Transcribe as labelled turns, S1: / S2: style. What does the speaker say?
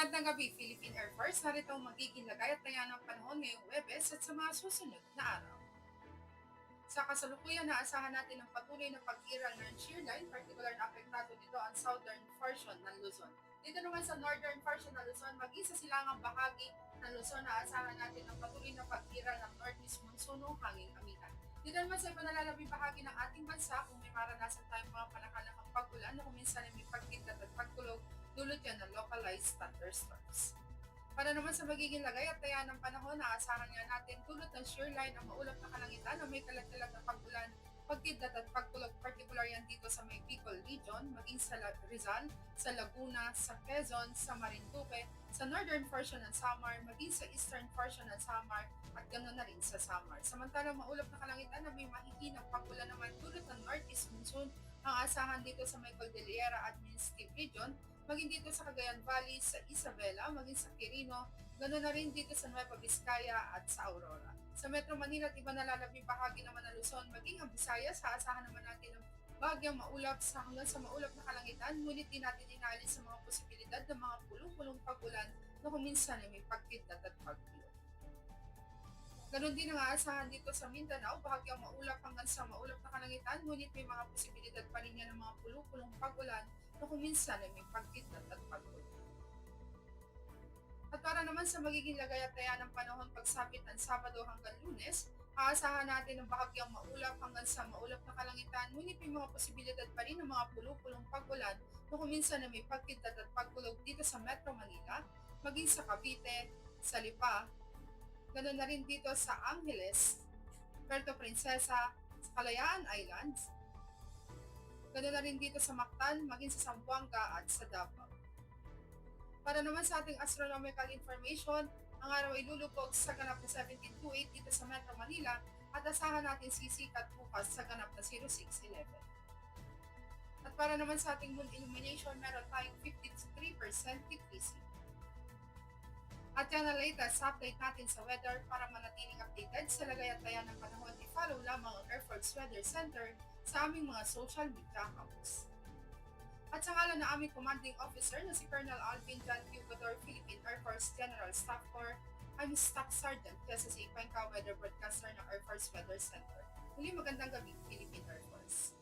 S1: Magandang gabi, Philippine Air Force. Narito ang magiging lagay at taya ng panahon ngayong Webes at sa mga susunod na araw. Sa kasalukuyan, naasahan natin ang patuloy na pag-iral ng shear line, particular na apektado dito ang southern portion ng Luzon. Dito naman sa northern portion ng Luzon, mag-isa silangang bahagi ng Luzon, naasahan natin ang patuloy na pag-iral ng northeast monsoon o hanging amihan. Dito naman sa ipanalalabi bahagi ng ating bansa, kung may maranasan tayong mga panakanakang pag-ulan na kuminsan ay may pagkitlat at pagkulog, dulot yan ng localized thunderstorms. Para naman sa magiging lagay at taya ng panahon, naasahan nga natin tulad ng shoreline ang maulap na kalangitan na may kalat-kalat na pag-ulan, pagkidlat at pagtulog, particular yan dito sa may Bicol region, maging sa Rizal, sa Laguna, sa Quezon, sa Marinduque, sa northern portion ng Samar, maging sa eastern portion ng Samar, at ganoon na rin sa Samar. Samantalang maulap na kalangitan na may mahihinang pag-ulan naman tulad ng northeast monsoon, ang asahan dito sa may Cordillera Administrative Region, maging dito sa Cagayan Valley, sa Isabela, maging sa Quirino, ganoon na rin dito sa Nueva Vizcaya at sa Aurora. Sa Metro Manila at iba nalalabing bahagi naman ng Luzon, maging ang Visayas, aasahan naman natin ang bagyang maulap sa hanggang sa maulap na kalangitan, ngunit din natin inaalis sa mga posibilidad ng mga pulong-pulong pag-ulan na kuminsan ay may pagkidlat at pagkulog. Ganon din ang aasahan dito sa Mindanao, bahagyang maulap hanggang sa maulap na kalangitan, ngunit may mga posibilidad pa rin yan ng mga pulong-pulong pag-ulan na kuminsan ay may pagkitlat at pagkulog. At para naman sa magiging lagay at taya ng panahon pagsapit ng Sabado hanggang Lunes, aasahan natin ang bahagyang maulap hanggang sa maulap na kalangitan, ngunit may mga posibilidad pa rin ng mga pulong-pulong pag-ulan na kuminsan ay may pagkitlat at pagkulog dito sa Metro Manila, maging sa Cavite, sa Lipa, ganoon na rin dito sa Angeles, Puerto Princesa, sa Kalayaan Islands, ganoon na rin dito sa Mactan, maging sa Zamboanga at sa Davao. Para naman sa ating astronomical information, ang araw ay lulubog sa ganap na 1728 dito sa Metro Manila at asahan natin sisikat bukas sa ganap na 0611. At para naman sa ating moon illumination, meron tayong 53% decreasing. At yan ang latest update natin sa weather. Para manatiling updated sa lagay at taya ng panahon, i-follow lamang ang Air Force Weather Center sa aming mga social media accounts. At sa ngalan na aming commanding officer na si Colonel Alvin John Hugador, Philippine Air Force General Staff Corps, I'm Staff Sergeant Jessa C. Cuenca, Weather Broadcaster ng Air Force Weather Center. Muli magandang gabi, Philippine Air Force.